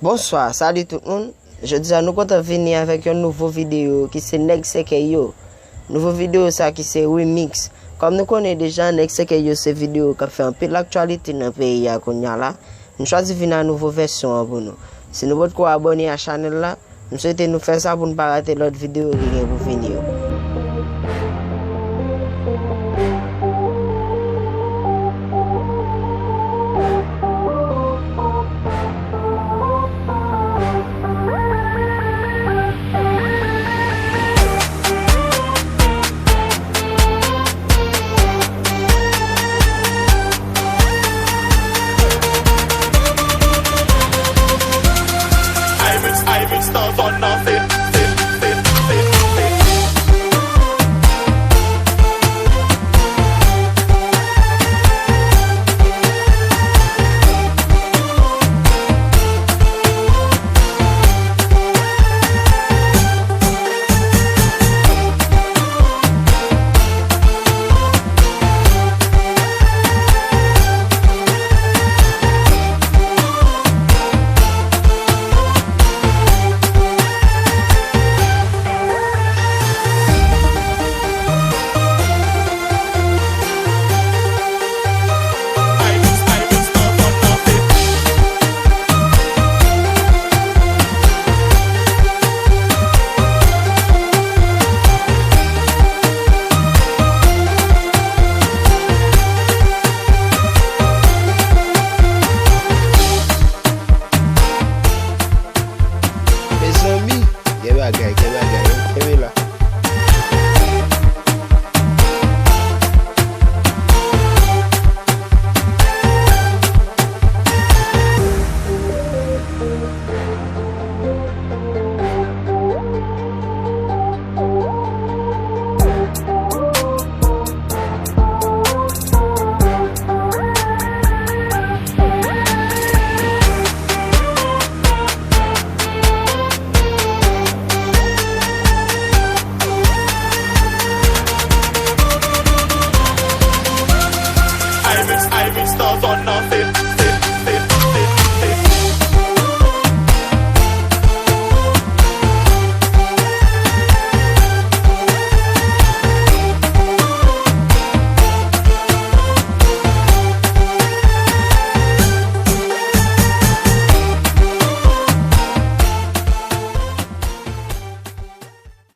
Bonsoir, salut tout le monde. Je dis à nous qu'on venir avec une nouvelle vidéo qui c'est Neg Sekeyo. Nouvelle vidéo ça qui c'est remix. Comme nous connaissons déjà Neg Sekeyo, cette vidéo qui fait un peu l'actualité dans le pays à Konyala. Nous choisissons une nouvelle version pour nous. Si nous voulons abonner à la chaîne là, nous souhaitons nous faire ça pour ne pas rater l'autre vidéo qui vient pour venir. Stuff